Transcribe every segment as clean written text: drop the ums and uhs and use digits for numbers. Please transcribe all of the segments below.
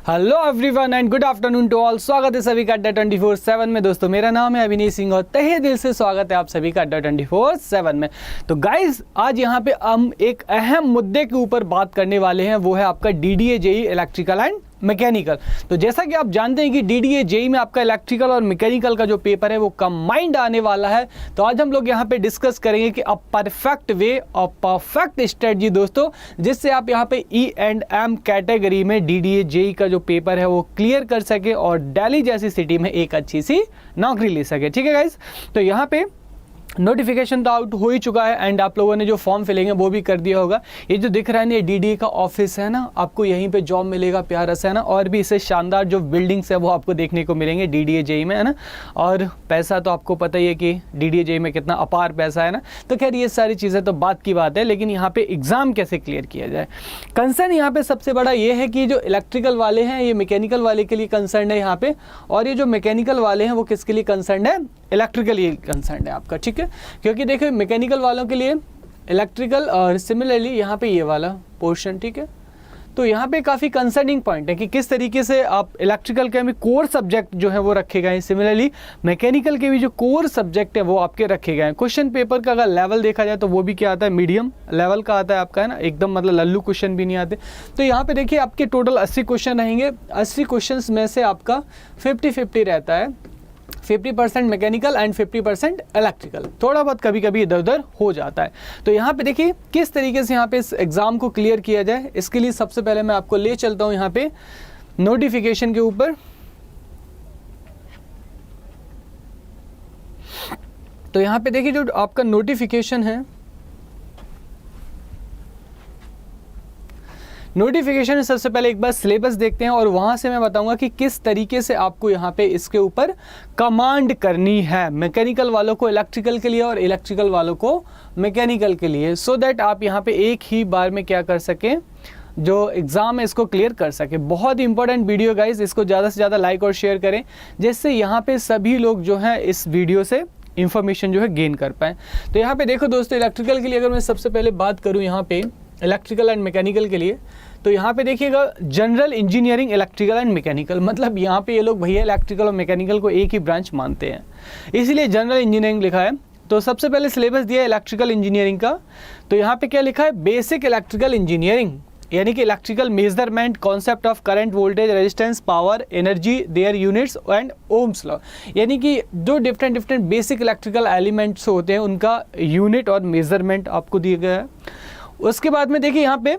Hello everyone and good afternoon to all. स्वागत है सभी का अड्डा 24/7 में। दोस्तों मेरा नाम है अविनीश सिंह और तहे दिल से स्वागत है आप सभी का अड्डा 24/7 में। तो गाइज आज यहाँ पे हम एक अहम मुद्दे के ऊपर बात करने वाले हैं, वो है आपका DDA JEE electrical and mechanical. तो जैसा कि आप जानते हैं कि DDA JEE में आपका इलेक्ट्रिकल और मैकेनिकल का जो पेपर है वो कंबाइंड आने वाला है। तो आज हम लोग यहाँ पे डिस्कस करेंगे कि अ परफेक्ट वे और परफेक्ट स्ट्रेटजी दोस्तों, जिससे आप यहाँ पे E&M कैटेगरी में DDA JEE का जो पेपर है वो क्लियर कर सके और दिल्ली जैसी सिटी में एक अच्छी सी नौकरी ले सके। ठीक है गाइज, तो यहाँ पे नोटिफिकेशन तो आउट हो ही चुका है एंड आप लोगों ने जो फॉर्म फिलिंग है वो भी कर दिया होगा। ये जो दिख रहा है ना, ये DDA का ऑफिस है ना, आपको यहीं पे जॉब मिलेगा प्यारा सा, है ना। और भी इससे शानदार जो बिल्डिंग्स है वो आपको देखने को मिलेंगे DDA JEE में, है ना। और पैसा तो आपको पता ही है कि DDA JEE में कितना अपार पैसा है ना। तो खैर ये सारी चीज़ें तो बात की बात है, लेकिन यहाँ पे एग्ज़ाम कैसे क्लियर किया जाए। कंसर्न यहाँ पे सबसे बड़ा ये है कि जो इलेक्ट्रिकल वाले हैं ये मैकेनिकल वाले के लिए कंसर्न है यहाँ पे, और ये जो मैकेनिकल वाले हैं वो किसके लिए कंसर्न है, इलेक्ट्रिकल ये कंसर्न है आपका। ठीक है, क्योंकि देखिए मैकेनिकल वालों के लिए इलेक्ट्रिकल और सिमिलरली यहाँ पे ये वाला पोर्शन, ठीक है। तो यहाँ पे काफ़ी कंसर्निंग पॉइंट है कि किस तरीके से आप इलेक्ट्रिकल के भी कोर सब्जेक्ट जो है वो रखे गए हैं, सिमिलरली मैकेनिकल के भी जो कोर सब्जेक्ट है वो आपके रखे गए हैं। क्वेश्चन पेपर का अगर लेवल देखा जाए तो वो भी क्या आता है, मीडियम लेवल का आता है आपका, है ना। एकदम मतलब लल्लू क्वेश्चन भी नहीं आते। तो यहाँ पे देखिए आपके टोटल 80 क्वेश्चन रहेंगे। 80 क्वेश्चन में से आपका 50-50 रहता है, 50% मैकेनिकल एंड 50% इलेक्ट्रिकल। थोड़ा बहुत कभी कभी इधर उधर हो जाता है। तो यहाँ पे देखिए किस तरीके से यहाँ पे इस एग्ज़ाम को क्लियर किया जाए, इसके लिए सबसे पहले मैं आपको ले चलता हूँ यहाँ पे नोटिफिकेशन के ऊपर। तो यहाँ पे देखिए जो आपका नोटिफिकेशन है, नोटिफिकेशन में सबसे पहले एक बार सिलेबस देखते हैं और वहाँ से मैं बताऊंगा कि किस तरीके से आपको यहाँ पे इसके ऊपर कमांड करनी है, मैकेनिकल वालों को इलेक्ट्रिकल के लिए और इलेक्ट्रिकल वालों को मैकेनिकल के लिए, सो दैट आप यहाँ पे एक ही बार में क्या कर सकें, जो एग्ज़ाम है इसको क्लियर कर सके। बहुत ही इंपॉर्टेंट वीडियो गाइज, इसको ज़्यादा से ज़्यादा लाइक और शेयर करें, जिससे यहाँ पे सभी लोग जो हैं इस वीडियो से इंफॉर्मेशन जो है गेन कर पाएँ। तो यहाँ पे देखो दोस्तों, इलेक्ट्रिकल के लिए अगर मैं सबसे पहले बात करूँ यहाँ पे इलेक्ट्रिकल एंड मैकेनिकल के लिए, तो यहाँ पे देखिएगा general engineering electrical and mechanical, मतलब यहाँ पे ये लोग भैया इलेक्ट्रिकल और मैकेनिकल को एक ही ब्रांच मानते हैं, इसीलिए जनरल इंजीनियरिंग लिखा है। तो सबसे पहले सिलेबस दिया है इलेक्ट्रिकल इंजीनियरिंग का। तो यहाँ पे क्या लिखा है, बेसिक इलेक्ट्रिकल इंजीनियरिंग, यानी कि electrical measurement, concept of current, voltage, resistance, power, energy, their units and Ohm's law, यानी कि जो डिफरेंट बेसिक इलेक्ट्रिकल एलिमेंट्स होते हैं उनका यूनिट और मेजरमेंट आपको दिया गया है। उसके बाद में देखिए यहाँ पे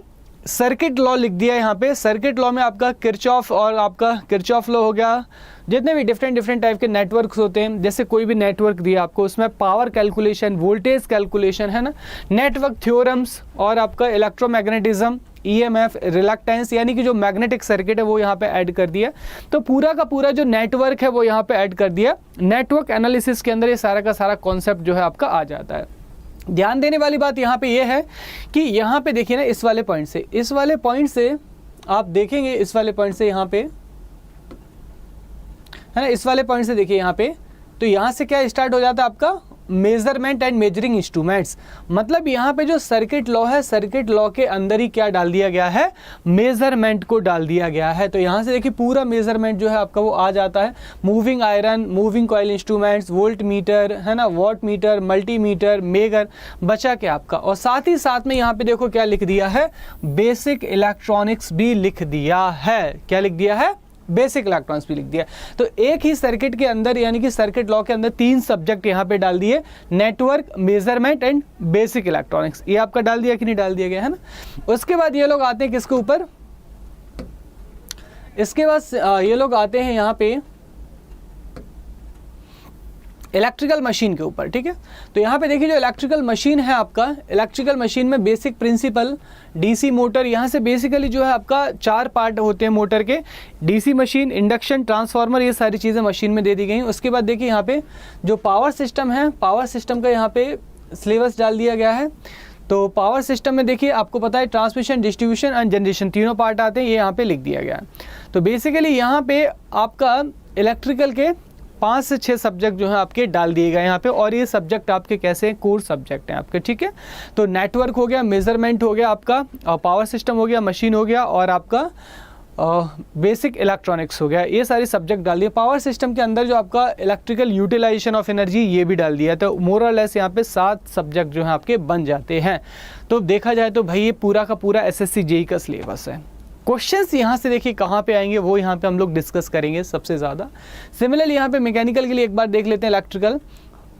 सर्किट लॉ लिख दिया है। यहाँ पे सर्किट लॉ में आपका किरचॉफ और आपका किरचॉफ लॉ हो गया। जितने भी डिफरेंट टाइप के नेटवर्क्स होते हैं, जैसे कोई भी नेटवर्क दिया आपको, उसमें पावर कैलकुलेशन, वोल्टेज कैलकुलेशन, है ना, नेटवर्क थ्योरम्स और आपका इलेक्ट्रोमैग्नेटिज्म, EMF, रिलक्टेंस, यानी कि जो मैग्नेटिक सर्किट है वो यहाँ पे ऐड कर दिया। तो पूरा का पूरा जो नेटवर्क है वो यहाँ पे ऐड कर दिया। नेटवर्क एनालिसिस के अंदर ये सारा का सारा कॉन्सेप्ट जो है आपका आ जाता है। ध्यान देने वाली बात यहाँ पे ये है कि यहाँ पे देखिए ना, इस वाले पॉइंट से आप देखेंगे, इस वाले पॉइंट से यहाँ पे, है ना, इस वाले पॉइंट से देखिए यहाँ पे, तो यहाँ से क्या स्टार्ट हो जाता है आपका मेजरमेंट एंड मेजरिंग इंस्ट्रूमेंट्स। मतलब यहाँ पे जो सर्किट लॉ है, सर्किट लॉ के अंदर ही क्या डाल दिया गया है, मेजरमेंट को डाल दिया गया है। तो यहाँ से देखिए पूरा मेजरमेंट जो है आपका वो आ जाता है। Moving iron, moving coil instruments, volt meter, है ना, वॉट मीटर, मल्टीमीटर, मेगर बचा के आपका। और साथ ही साथ में यहाँ पे देखो क्या लिख दिया है, बेसिक इलेक्ट्रॉनिक्स भी लिख दिया है। क्या लिख दिया है, बेसिक इलेक्ट्रॉनिक्स भी लिख दिया। तो एक ही सर्किट के अंदर, यानी कि सर्किट लॉ के अंदर 3 सब्जेक्ट यहाँ पे डाल दिए, network, measurement and basic electronics. ये आपका डाल दिया कि नहीं डाल दिया गया, है ना। उसके बाद ये लोग आते हैं किसके ऊपर, इसके बाद ये लोग आते हैं यहाँ पे इलेक्ट्रिकल मशीन के ऊपर। ठीक है, तो यहाँ पे देखिए जो इलेक्ट्रिकल मशीन है आपका, इलेक्ट्रिकल मशीन में बेसिक प्रिंसिपल, डीसी मोटर, यहाँ से बेसिकली जो है आपका 4 पार्ट होते हैं मोटर के, डीसी मशीन, इंडक्शन, ट्रांसफार्मर, ये सारी चीज़ें मशीन में दे दी गई हैं। उसके बाद देखिए यहाँ पे जो पावर सिस्टम है, पावर सिस्टम का यहाँ पे सिलेबस डाल दिया गया है। तो पावर सिस्टम में देखिए आपको पता है ट्रांसमिशन, डिस्ट्रीब्यूशन एंड जनरेशन तीनों पार्ट आते हैं, ये यहाँ पे लिख दिया गया है। तो बेसिकली यहाँ पे आपका इलेक्ट्रिकल के 5 से 6 सब्जेक्ट जो हैं आपके डाल दिए गए यहाँ पे, और ये सब्जेक्ट आपके कैसे हैं, कोर सब्जेक्ट हैं आपके। ठीक है, तो नेटवर्क हो गया, मेजरमेंट हो गया आपका, पावर सिस्टम हो गया, मशीन हो गया, और आपका बेसिक इलेक्ट्रॉनिक्स हो गया, ये सारे सब्जेक्ट डाल दिए। पावर सिस्टम के अंदर जो आपका इलेक्ट्रिकल यूटिलाइजेशन ऑफ एनर्जी ये भी डाल दिया, तो मोर और लेस यहाँ पे 7 सब्जेक्ट जो हैं आपके बन जाते हैं। तो देखा जाए तो भाई ये पूरा का पूरा एसएससी जेईई का सिलेबस है। क्वेश्चंस यहाँ से देखिए कहाँ पे आएंगे वो यहाँ पे हम लोग डिस्कस करेंगे सबसे ज़्यादा। सिमिलरली यहाँ पे मैकेनिकल के लिए एक बार देख लेते हैं इलेक्ट्रिकल,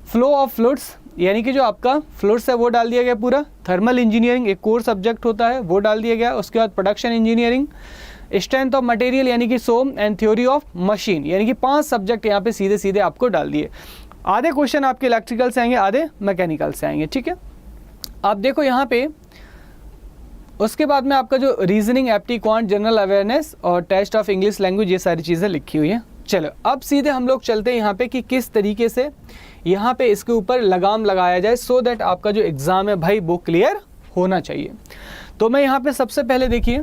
फ्लो ऑफ फ्लूइड्स यानी कि जो आपका फ्लूइड्स है वो डाल दिया गया पूरा। थर्मल इंजीनियरिंग एक कोर सब्जेक्ट होता है वो डाल दिया गया। उसके बाद production engineering, strength of material यानी कि सोम एंड थ्योरी ऑफ मशीन, यानी कि 5 सब्जेक्ट यहाँ पे सीधे सीधे आपको डाल दिए। आधे क्वेश्चन आपके इलेक्ट्रिकल से आएंगे, आधे मैकेनिकल से आएंगे, ठीक है। आप देखो यहाँ पे उसके बाद में आपका जो रीजनिंग, एप्टी, क्वांट, जनरल अवेयरनेस और टेस्ट ऑफ इंग्लिश लैंग्वेज ये सारी चीज़ें लिखी हुई हैं। चलो अब सीधे हम लोग चलते हैं यहाँ पे कि किस तरीके से यहाँ पे इसके ऊपर लगाम लगाया जाए सो दैट आपका जो एग्ज़ाम है भाई वो क्लियर होना चाहिए। तो मैं यहाँ पे सबसे पहले देखिए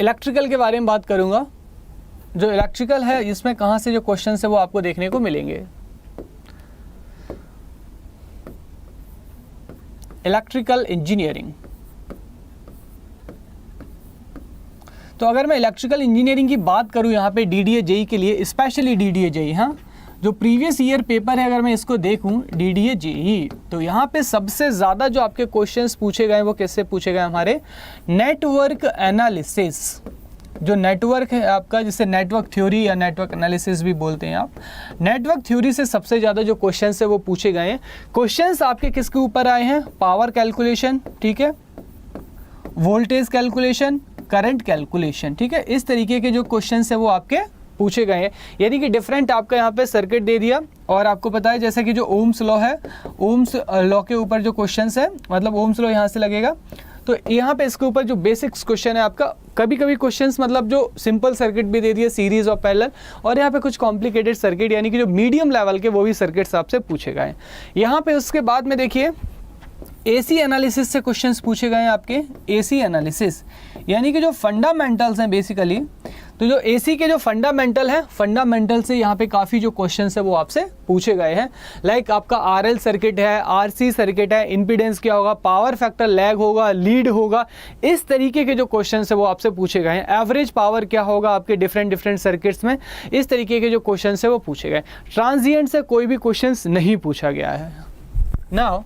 इलेक्ट्रिकल के बारे में बात करूँगा। जो इलेक्ट्रिकल है इसमें कहाँ से जो क्वेश्चन है वो आपको देखने को मिलेंगे। इलेक्ट्रिकल इंजीनियरिंग, तो अगर मैं इलेक्ट्रिकल इंजीनियरिंग की बात करूं यहाँ पे डीडीए जेईई के लिए, स्पेशली डीडीए जेईई, हाँ जो प्रीवियस ईयर पेपर है अगर मैं इसको देखूं डीडीए जेईई, तो यहाँ पे सबसे ज़्यादा जो आपके क्वेश्चंस पूछे गए वो किससे पूछे गए, हमारे नेटवर्क एनालिसिस। जो नेटवर्क है आपका, जिसे नेटवर्क थ्योरी या नेटवर्क एनालिसिस भी बोलते हैं आप, नेटवर्क थ्योरी से सबसे ज़्यादा जो क्वेश्चंस है वो पूछे गए हैं। क्वेश्चंस आपके किसके ऊपर आए हैं, पावर कैलकुलेशन, ठीक है, वोल्टेज कैलकुलेशन, करंट कैलकुलेशन, ठीक है। इस तरीके के जो क्वेश्चंस है वो आपके पूछे गए हैं, यानी कि डिफरेंट आपका यहाँ पे सर्किट दे दिया और आपको पता है जैसे कि जो ओम्स लॉ है, ओम्स लॉ के ऊपर जो क्वेश्चंस है, मतलब ओम्स लॉ यहाँ से लगेगा, तो यहाँ पे इसके ऊपर जो बेसिक्स क्वेश्चन है आपका, कभी कभी क्वेश्चंस मतलब जो सिंपल सर्किट भी दे दिए, सीरीज और पैरेलल, और यहाँ पे कुछ कॉम्प्लिकेटेड सर्किट यानी कि जो मीडियम लेवल के वो भी सर्किट्स आपसे पूछे गए हैं यहाँ पे। उसके बाद में देखिए एसी एनालिसिस से क्वेश्चंस पूछे गए हैं आपके। एसी एनालिसिस यानी कि जो फंडामेंटल्स हैं बेसिकली, तो जो एसी के जो फंडामेंटल हैं, फंडामेंटल से यहाँ पे काफ़ी जो क्वेश्चंस है वो आपसे पूछे गए हैं। लाइक आपका आरएल सर्किट है, आरसी सर्किट है, इम्पीडेंस क्या होगा, पावर फैक्टर लैग होगा, लीड होगा, इस तरीके के जो क्वेश्चंस है वो आपसे पूछे गए हैं। एवरेज पावर क्या होगा आपके डिफरेंट सर्किट्स में, इस तरीके के जो क्वेश्चंस है वो पूछे गए। ट्रांजिएंट से कोई भी क्वेश्चंस नहीं पूछा गया है। नाउ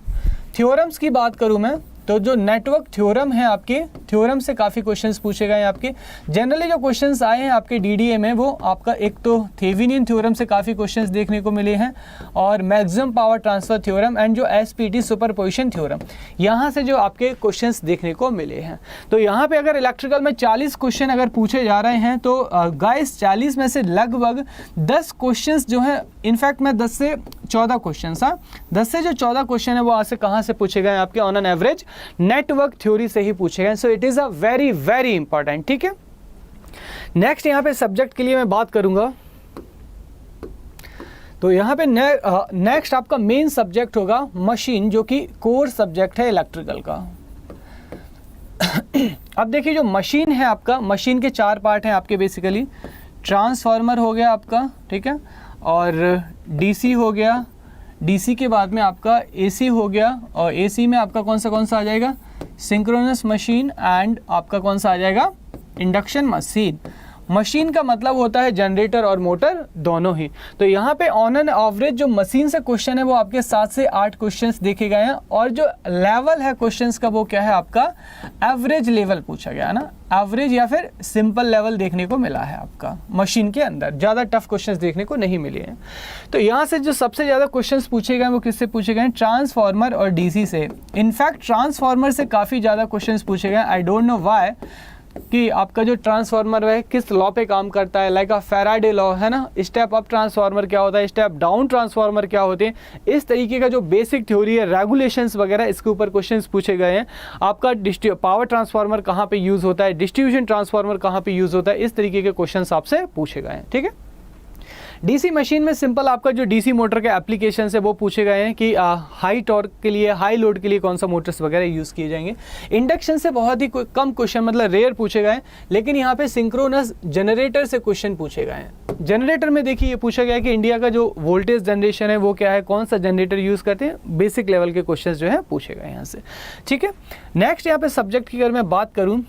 थ्योरम्स की बात करूं मैं, तो जो नेटवर्क थ्योरम है आपके, थ्योरम से काफ़ी क्वेश्चंस पूछे गए हैं आपके। जनरली जो क्वेश्चंस आए हैं आपके डीडीए में वो आपका एक तो थेवेनिन थ्योरम से काफ़ी क्वेश्चंस देखने को मिले हैं, और maximum power transfer theorem and जो एसपीटी सुपरपोजिशन थ्योरम, यहाँ से जो आपके क्वेश्चंस देखने को मिले हैं। तो यहाँ पे अगर इलेक्ट्रिकल में 40 क्वेश्चन अगर पूछे जा रहे हैं तो गाइस 40 में से लगभग 10 क्वेश्चंस जो हैं, इनफैक्ट मैं 10 से 14 क्वेश्चन, हाँ 10 से जो 14 क्वेश्चन है वो आज से कहाँ से पूछे गए आपके, on an average network theory से ही पूछे गए। So it is a very very important, ठीक है। नेक्स्ट यहाँ पे सब्जेक्ट के लिए मैं बात करूंगा, तो यहाँ पे नेक्स्ट आपका मेन सब्जेक्ट होगा मशीन, जो कि कोर सब्जेक्ट है इलेक्ट्रिकल का। अब देखिए जो मशीन है आपका, मशीन के 4 पार्ट हैं आपके बेसिकली। ट्रांसफार्मर हो गया आपका, ठीक है, और डीसी हो गया, डीसी के बाद में आपका एसी हो गया, और एसी में आपका कौन सा आ जाएगा, सिंक्रोनस मशीन, एंड आपका कौन सा आ जाएगा, इंडक्शन मशीन। मशीन का मतलब होता है जनरेटर और मोटर दोनों ही। तो यहाँ पे ऑन एन एवरेज जो मशीन से क्वेश्चन है वो आपके 7 से 8 क्वेश्चंस देखे गए हैं, और जो लेवल है क्वेश्चंस का वो क्या है आपका, एवरेज लेवल पूछा गया है ना, एवरेज या फिर सिंपल लेवल देखने को मिला है आपका मशीन के अंदर, ज़्यादा टफ क्वेश्चंस देखने को नहीं मिले हैं। तो यहाँ से जो सबसे ज़्यादा क्वेश्चंस पूछे गए वो किससे पूछे गए, ट्रांसफार्मर और डीसी से। इनफैक्ट ट्रांसफार्मर से काफ़ी ज़्यादा क्वेश्चंस पूछे गए। आई डोंट नो व्हाई, कि आपका जो ट्रांसफार्मर है किस लॉ पे काम करता है, लाइक फैराडे लॉ है ना, स्टेप अप ट्रांसफार्मर क्या होता है, स्टेप डाउन ट्रांसफार्मर क्या होते हैं, इस तरीके का जो बेसिक थ्योरी है, रेगुलेशंस वगैरह, इसके ऊपर क्वेश्चंस पूछे गए हैं। आपका पावर ट्रांसफार्मर कहाँ पे यूज़ होता है, डिस्ट्रीब्यूशन ट्रांसफार्मर कहाँ पे यूज़ होता है, इस तरीके के क्वेश्चंस आपसे पूछे गए हैं, ठीक है। डीसी मशीन में सिंपल आपका जो डीसी मोटर के एप्लीकेशन है वो पूछे गए हैं कि हाई टॉर्क के लिए, हाई लोड के लिए कौन सा मोटर्स वगैरह यूज़ किए जाएंगे। इंडक्शन से बहुत ही कम क्वेश्चन, मतलब रेयर पूछे गए हैं, लेकिन यहाँ पे सिंक्रोनस जनरेटर से क्वेश्चन पूछे गए हैं। जनरेटर में देखिए ये पूछा गया है कि इंडिया का जो वोल्टेज जनरेशन है वो क्या है, कौन सा जनरेटर यूज़ करते हैं, बेसिक लेवल के क्वेश्चन जो है पूछे गए यहाँ से, ठीक है। नेक्स्ट यहाँ पे सब्जेक्ट की अगर मैं बात करूँ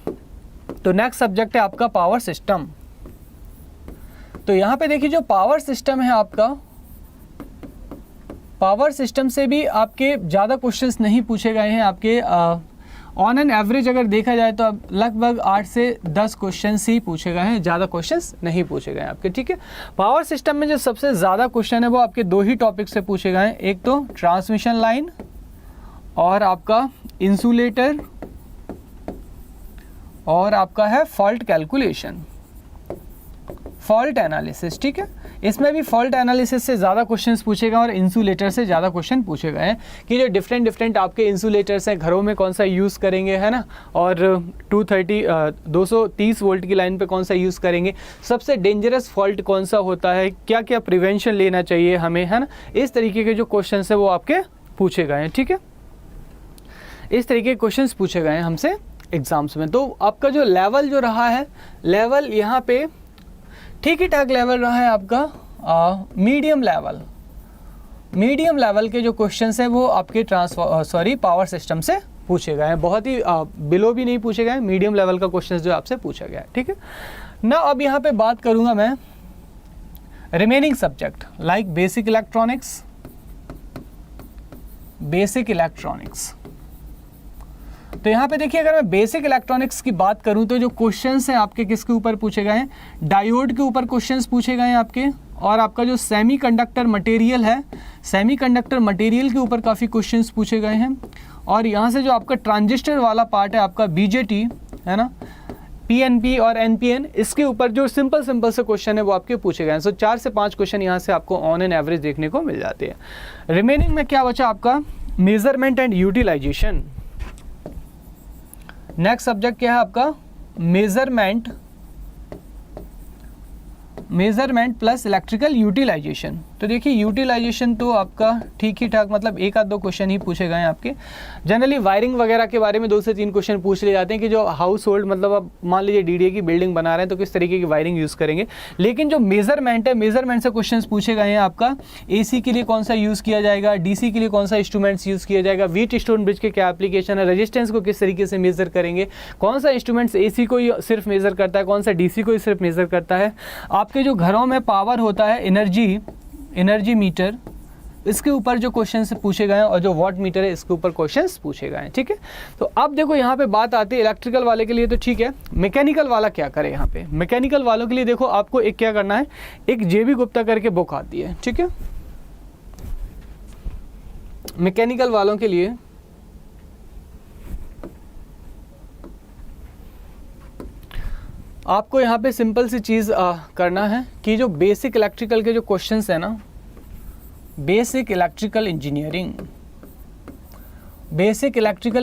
तो नेक्स्ट सब्जेक्ट है आपका पावर सिस्टम। तो यहाँ पे देखिए जो पावर सिस्टम है आपका, पावर सिस्टम से भी आपके ज़्यादा क्वेश्चंस नहीं पूछे गए हैं। आपके ऑन एन एवरेज अगर देखा जाए तो अब लगभग 8 से 10 क्वेश्चंस ही पूछे गए हैं, ज़्यादा क्वेश्चंस नहीं पूछे गए हैं आपके, ठीक है। पावर सिस्टम में जो सबसे ज़्यादा क्वेश्चन है वो आपके 2 ही टॉपिक से पूछे गए हैं, एक तो ट्रांसमिशन लाइन और आपका इंसुलेटर और आपका है फॉल्ट कैलकुलेशन, फॉल्ट एनालिसिस, ठीक है। इसमें भी फॉल्ट एनालिसिस से ज़्यादा क्वेश्चंस पूछे गए और इंसुलेटर से ज़्यादा क्वेश्चन पूछे गए हैं कि जो डिफरेंट आपके इंसुलेटर्स हैं घरों में कौन सा यूज़ करेंगे, है ना, और 230 वोल्ट की लाइन पे कौन सा यूज़ करेंगे, सबसे डेंजरस फॉल्ट कौन सा होता है, क्या क्या प्रिवेंशन लेना चाहिए हमें, है ना। इस तरीके के जो क्वेश्चन है वो आपके पूछे गए हैं, ठीक है। इस तरीके के क्वेश्चन पूछे गए हैं हमसे एग्जाम्स में। तो आपका जो लेवल जो रहा है, लेवल यहाँ पे ठीक ही ठाक लेवल रहा है आपका, मीडियम लेवल के जो क्वेश्चंस हैं वो आपके पावर सिस्टम से पूछे गए हैं। बहुत ही बिलो भी नहीं पूछे गए, मीडियम लेवल का क्वेश्चंस जो आपसे पूछा गया है, ठीक है ना। अब यहाँ पे बात करूँगा मैं remaining subject like basic electronics. तो यहाँ पे देखिए अगर मैं बेसिक इलेक्ट्रॉनिक्स की बात करूँ तो जो क्वेश्चंस हैं आपके किसके ऊपर पूछे गए हैं, डायोड के ऊपर क्वेश्चंस पूछे गए हैं आपके, और आपका जो सेमीकंडक्टर मटेरियल है, सेमीकंडक्टर मटेरियल के ऊपर काफ़ी क्वेश्चंस पूछे गए हैं। और यहाँ से जो आपका ट्रांजिस्टर वाला पार्ट है आपका बीजेटी, है ना, पीएनपी और एनपीएन, इसके ऊपर जो सिंपल से क्वेश्चन है वो आपके पूछे गए हैं। सो 4 से 5 क्वेश्चन यहाँ से आपको ऑन एन एवरेज देखने को मिल जाते हैं। रिमेनिंग में क्या बचा आपका, measurement and utilization. Next subject क्या है आपका, मेजरमेंट प्लस इलेक्ट्रिकल यूटिलाइजेशन। तो देखिए यूटिलाइजेशन तो आपका ठीक ही ठाक, मतलब 1 आध 2 क्वेश्चन ही पूछे गए हैं आपके। जनरली वायरिंग वगैरह के बारे में 2 से 3 क्वेश्चन पूछ लिए जाते हैं कि जो हाउस होल्ड, मतलब आप मान लीजिए डीडीए की बिल्डिंग बना रहे हैं तो किस तरीके की वायरिंग यूज़ करेंगे। लेकिन जो मेजरमेंट है, मेजरमेंट से क्वेश्चन पूछे गए हैं आपका, AC के लिए कौन सा यूज़ किया जाएगा, DC के लिए कौन सा इंस्ट्रूमेंट्स यूज़ किया जाएगा, व्हीट स्टोन ब्रिज के क्या एप्लीकेशन है, रेजिस्टेंस को किस तरीके से मेजर करेंगे, कौन सा इंस्ट्रूमेंट्स AC को ही सिर्फ मेजर करता है, कौन सा DC को ही सिर्फ मेजर करता है। आपके जो घरों में पावर होता है, एनर्जी मीटर, इसके ऊपर जो क्वेश्चन पूछे गए हैं, और जो वॉट मीटर है इसके ऊपर क्वेश्चंस पूछे गए हैं, ठीक है। तो अब देखो यहाँ पे बात आती है इलेक्ट्रिकल वाले के लिए, तो ठीक है, मैकेनिकल वाला क्या करे। यहाँ पे मैकेनिकल वालों के लिए देखो आपको एक क्या करना है, एक JB गुप्ता करके बुक आती है, ठीक है। मैकेनिकल वालों के लिए आपको यहाँ पे सिंपल सी चीज़ करना है कि जो बेसिक इलेक्ट्रिकल के जो क्वेश्चंस है ना, बेसिक इलेक्ट्रिकल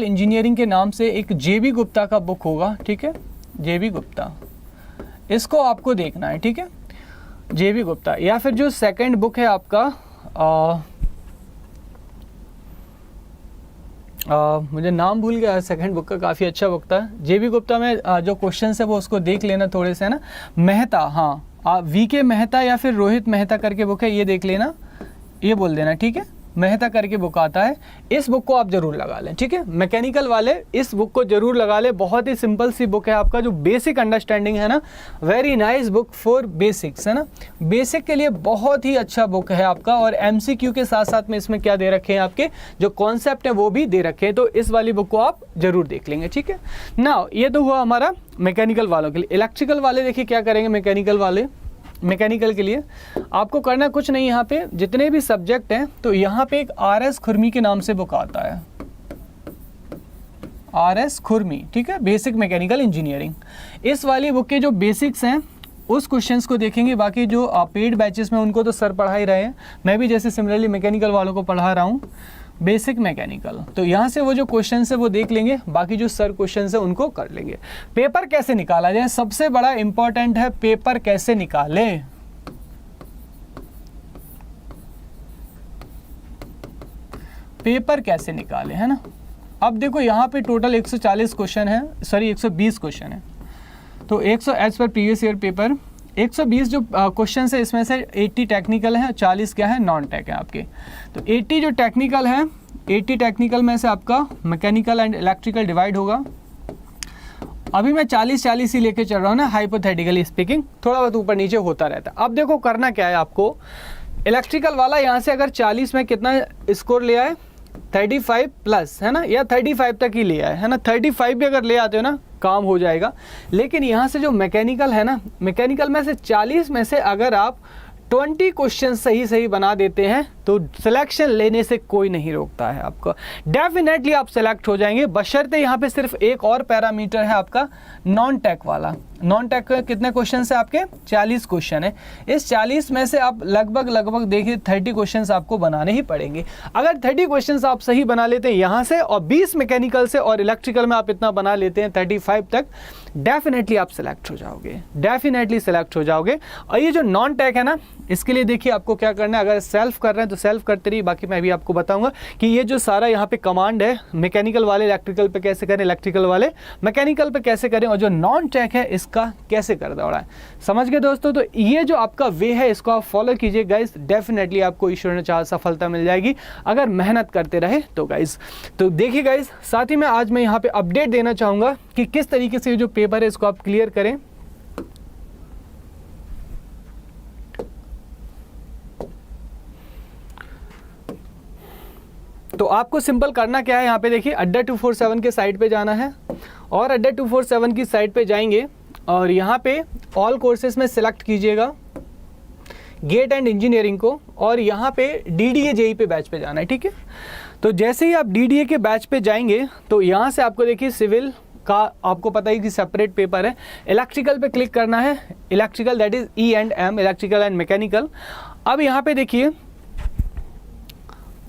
इंजीनियरिंग के नाम से एक JB गुप्ता का बुक होगा, ठीक है, JB गुप्ता, इसको आपको देखना है, ठीक है। JB गुप्ता, या फिर जो सेकंड बुक है आपका, मुझे नाम भूल गया सेकंड बुक का, काफ़ी अच्छा बुक था। JB गुप्ता में जो क्वेश्चन है वो उसको देख लेना थोड़े से, ना। मेहता, हाँ, VK मेहता या फिर रोहित मेहता करके बुक है, ये देख लेना, ये बोल देना, ठीक है। मेहता करके बुक आता है, इस बुक को आप जरूर लगा लें, ठीक है। मैकेनिकल वाले इस बुक को जरूर लगा लें, बहुत ही सिंपल सी बुक है आपका, जो बेसिक अंडरस्टैंडिंग है ना, very nice book for basics, है ना। बेसिक के लिए बहुत ही अच्छा बुक है आपका, और MCQ के साथ साथ में इसमें क्या दे रखे हैं, आपके जो कॉन्सेप्ट है वो भी दे रखे हैं। तो इस वाली बुक को आप जरूर देख लेंगे, ठीक है ना। ये तो हुआ हमारा मैकेनिकल वालों के लिए। इलेक्ट्रिकल वाले देखिए क्या करेंगे, मैकेनिकल के लिए आपको करना कुछ नहीं, यहाँ पे जितने भी सब्जेक्ट हैं, तो यहाँ पे एक RS खुरमी के नाम से बुक आता है, RS खुरमी, ठीक है, बेसिक मैकेनिकल इंजीनियरिंग। इस वाली बुक के जो बेसिक्स हैं उस क्वेश्चंस को देखेंगे, बाकी जो पेड बैचेस में उनको तो सर पढ़ा ही रहे हैं, मैं भी जैसे सिमिलरली मैकेनिकल वालों को पढ़ा रहा हूँ, बेसिक मैकेनिकल। तो यहाँ से वो जो क्वेश्चन है वो देख लेंगे, बाकी जो सर क्वेश्चन है उनको कर लेंगे। पेपर कैसे निकाला जाए, सबसे बड़ा इंपॉर्टेंट है पेपर कैसे निकाले। पेपर कैसे निकाले, है ना। अब देखो यहाँ पे टोटल 140 क्वेश्चन है, सॉरी 120 क्वेश्चन है। तो 100 as per previous year paper 120 जो क्वेश्चन है, इसमें से 80 टेक्निकल है, 40 क्या है, नॉन टेक है आपके। तो 80 जो टेक्निकल है, 80 टेक्निकल में से आपका मैकेनिकल एंड इलेक्ट्रिकल डिवाइड होगा, अभी मैं 40 ही लेके चल रहा हूँ ना, हाइपोथेटिकली स्पीकिंग, थोड़ा बहुत ऊपर नीचे होता रहता है। अब देखो करना क्या है आपको, इलेक्ट्रिकल वाला यहाँ से अगर 40 में कितना स्कोर ले आए, 35 प्लस, है ना, या 35 तक ही ले आए, है ना, 35 भी अगर ले आते हो ना काम हो जाएगा। लेकिन यहाँ से जो मैकेनिकल है ना, मैकेनिकल में से 40 में से अगर आप 20 क्वेश्चन सही बना देते हैं तो सिलेक्शन लेने से कोई नहीं रोकता है आपको, डेफिनेटली आप सेलेक्ट हो जाएंगे। बशर्ते यहाँ पे सिर्फ एक और पैरामीटर है आपका नॉन टेक वाला। नॉन टेक के कितने क्वेश्चन है आपके, 40 क्वेश्चन है। इस 40 में से आप लगभग देखिए 30 क्वेश्चन आपको बनाने ही पड़ेंगे। अगर 30 क्वेश्चन आप सही बना लेते हैं यहाँ से, और 20 मैकेनिकल से और इलेक्ट्रिकल में आप इतना बना लेते हैं 35 तक, डेफिनेटली आप सेलेक्ट हो जाओगे, डेफिनेटली सेलेक्ट हो जाओगे। और ये जो नॉन टेक है ना, इसके लिए देखिए आपको क्या करना है, अगर सेल्फ कर रहे हैं तो सेल्फ करते रहिए, बाकी मैं भी आपको बताऊंगा कि ये जो सारा यहाँ पे कमांड है, मैकेनिकल वाले इलेक्ट्रिकल पे कैसे करें, इलेक्ट्रिकल वाले मैकेनिकल पे कैसे करें, और जो नॉन टेक है इसका कैसे कर दौड़ा है। समझ गए दोस्तों? तो ये जो आपका वे है इसको आप फॉलो कीजिए गाइस, डेफिनेटली आपको ईश्वर ने चाहा सफलता मिल जाएगी अगर मेहनत करते रहे तो गाइस। तो देखिए गाइस, साथ ही में आज मैं यहाँ पे अपडेट देना चाहूँगा कि किस तरीके से जो पेपर है इसको आप क्लियर करें। तो आपको सिंपल करना क्या है, यहाँ पे देखिए अड्डा 247 के साइट पे जाना है, और अड्डा 247 की साइट पे जाएंगे और यहाँ पे ऑल कोर्सेज में सिलेक्ट कीजिएगा गेट एंड इंजीनियरिंग को, और यहाँ पे DDA JEE पे बैच पे जाना है, ठीक है। तो जैसे ही आप DDA के बैच पे जाएंगे तो यहाँ से आपको देखिए सिविल का आपको पता ही कि सेपरेट पेपर है, इलेक्ट्रिकल पे क्लिक करना है, electrical that is E&M, electrical and mechanical. अब यहाँ पे देखिए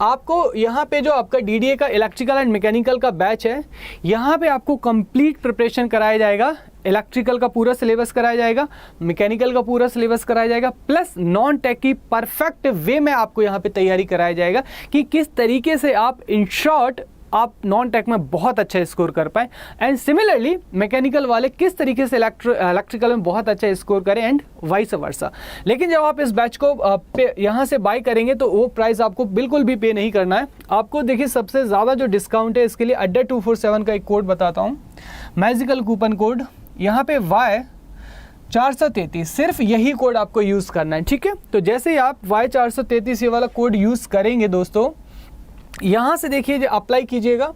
आपको यहाँ पे जो आपका DDA का इलेक्ट्रिकल एंड मैकेनिकल का बैच है, यहाँ पे आपको कंप्लीट प्रिपरेशन कराया जाएगा। इलेक्ट्रिकल का पूरा सिलेबस कराया जाएगा, मैकेनिकल का पूरा सिलेबस कराया जाएगा, प्लस नॉन टेक की परफेक्ट वे में आपको यहाँ पे तैयारी कराया जाएगा कि किस तरीके से आप इन शॉर्ट आप नॉन टेक में बहुत अच्छा स्कोर कर पाए, एंड सिमिलरली मैकेनिकल वाले किस तरीके से इलेक्ट्रिकल में बहुत अच्छा स्कोर करें, एंड वाइस वर्सा। लेकिन जब आप इस बैच को यहाँ से बाय करेंगे तो वो प्राइस आपको बिल्कुल भी पे नहीं करना है। आपको देखिए सबसे ज़्यादा जो डिस्काउंट है इसके लिए अड्डा 247 का एक कोड बताता हूँ, मैजिकल कूपन कोड, यहाँ पे Y433, सिर्फ यही कोड आपको यूज़ करना है, ठीक है। तो जैसे ही आप Y433 ये वाला कोड यूज़ करेंगे दोस्तों, यहाँ से देखिए जो अप्लाई कीजिएगा,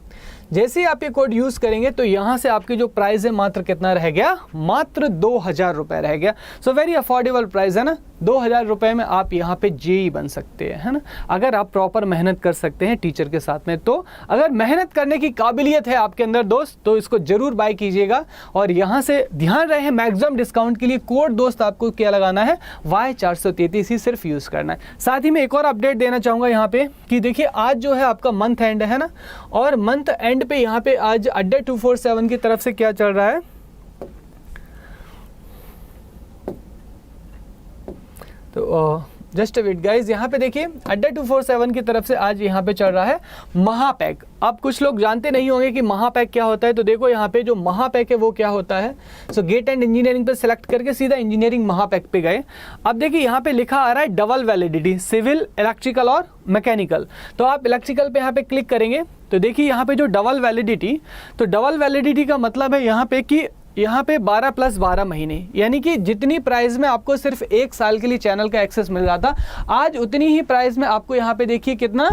जैसे ही आप ये कोड यूज़ करेंगे तो यहाँ से आपकी जो प्राइस है मात्र कितना रह गया, मात्र 2000 रुपये रह गया। सो वेरी अफोर्डेबल प्राइस है ना, 2000 रुपये में आप यहाँ पे JEE बन सकते हैं, है ना, अगर आप प्रॉपर मेहनत कर सकते हैं टीचर के साथ में। तो अगर मेहनत करने की काबिलियत है आपके अंदर दोस्त, तो इसको ज़रूर बाय कीजिएगा। और यहाँ से ध्यान रहे मैक्सिमम डिस्काउंट के लिए कोड दोस्त आपको क्या लगाना है, Y433 ही सिर्फ यूज़ करना है। साथ ही में एक और अपडेट देना चाहूँगा यहाँ पे कि देखिए आज जो है आपका मंथ एंड है ना, और मंथ एंड पे यहाँ पे आज अड्डा 247 की तरफ से क्या चल रहा है, तो जस्ट वेट गाइज, यहाँ पे देखिए अड्डा 247 की तरफ से आज यहाँ पे चल रहा है महापैक। अब कुछ लोग जानते नहीं होंगे कि महापैक क्या होता है, तो देखो यहाँ पे जो महापैक है वो क्या होता है। सो गेट एंड इंजीनियरिंग पे सेलेक्ट करके सीधा इंजीनियरिंग महापैक पे गए। अब देखिए यहाँ पे लिखा आ रहा है डबल वैलिडिटी, सिविल, इलेक्ट्रिकल और मैकेनिकल। तो आप इलेक्ट्रिकल पे यहाँ पे क्लिक करेंगे तो देखिए यहाँ पे जो डबल वैलिडिटी, तो डबल वैलिडिटी का मतलब है यहाँ पे कि यहाँ पे 12 + 12 महीने, यानी कि जितनी प्राइस में आपको सिर्फ 1 साल के लिए चैनल का एक्सेस मिल रहा था, आज उतनी ही प्राइस में आपको यहाँ पे देखिए कितना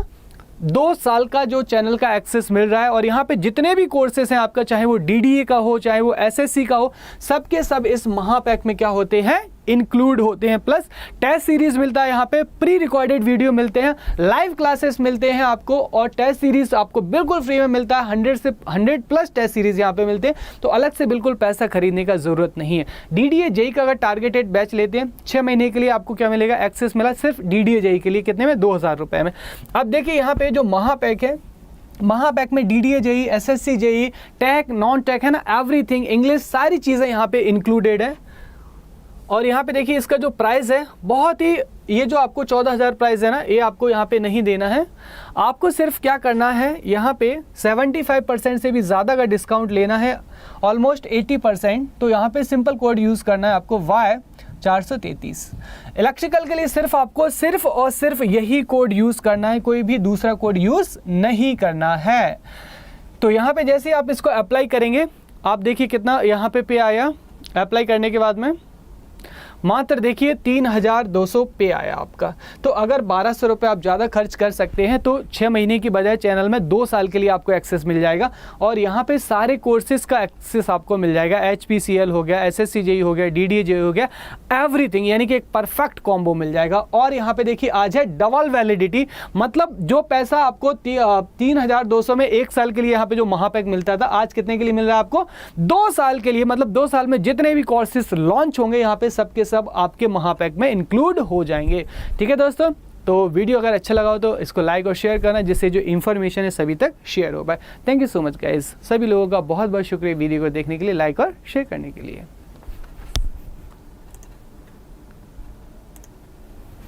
2 साल का जो चैनल का एक्सेस मिल रहा है। और यहाँ पे जितने भी कोर्सेस हैं आपका, चाहे वो DDA का हो, चाहे वो SSC का हो, सब के सब इस महापैक में क्या होते हैं, इंक्लूड होते हैं। प्लस टेस्ट सीरीज मिलता है, यहाँ पे प्री रिकॉर्डेड वीडियो मिलते हैं, लाइव क्लासेस मिलते हैं आपको, और टेस्ट सीरीज आपको बिल्कुल फ्री में मिलता है। 100+ टेस्ट सीरीज यहाँ पे मिलते हैं, तो अलग से बिल्कुल पैसा खरीदने का जरूरत नहीं है। DDA JEE का अगर टारगेटेड बैच लेते हैं 6 महीने के लिए, आपको क्या मिलेगा, एक्सेस मिला सिर्फ DDA JEE के लिए, कितने में, 2000 रुपये में। अब देखिए यहाँ पे जो महापैक है, महापैक में DDA JEE, SSC JEE, tech, non tech है ना, एवरीथिंग, इंग्लिश, सारी चीज़ें यहाँ पे इंक्लूडेड है। और यहाँ पे देखिए इसका जो प्राइस है बहुत ही, ये जो आपको 14,000 प्राइस है ना, ये आपको यहाँ पे नहीं देना है। आपको सिर्फ क्या करना है, यहाँ पे 75% से भी ज़्यादा का डिस्काउंट लेना है, ऑलमोस्ट 80%। तो यहाँ पे सिंपल कोड यूज़ करना है आपको Y433। इलेक्ट्रिकल के लिए सिर्फ आपको सिर्फ और सिर्फ यही कोड यूज़ करना है, कोई भी दूसरा कोड यूज़ नहीं करना है। तो यहाँ पे जैसे आप इसको अप्लाई करेंगे, आप देखिए कितना यहाँ पे आया अप्लाई करने के बाद में, मात्र देखिए 3200 पे आया आपका। तो अगर 1200 रुपये आप ज़्यादा खर्च कर सकते हैं तो 6 महीने की बजाय चैनल में 2 साल के लिए आपको एक्सेस मिल जाएगा। और यहाँ पे सारे कोर्सेज का एक्सेस आपको मिल जाएगा। HPCL हो गया, SSC JEE हो गया, DDA JEE हो गया, एवरीथिंग, यानी कि एक परफेक्ट कॉम्बो मिल जाएगा। और यहाँ पे देखिए आज है डबल वैलिडिटी, मतलब जो पैसा आपको 3200 में 1 साल के लिए यहाँ पे जो महापैक मिलता था, आज कितने के लिए मिल रहा है आपको 2 साल के लिए। मतलब 2 साल में जितने भी कोर्सेज लॉन्च होंगे यहाँ पे सबके सब आपके महापैक में इंक्लूड हो जाएंगे। ठीक है दोस्तों, तो वीडियो अगर अच्छा लगा हो तो इसको लाइक और शेयर करना, जिससे जो इन्फॉर्मेशन है सभी तक शेयर हो पाए। Thank you so much guys, सभी लोगों का बहुत बहुत शुक्रिया वीडियो को देखने के लिए, लाइक और शेयर करने के लिए।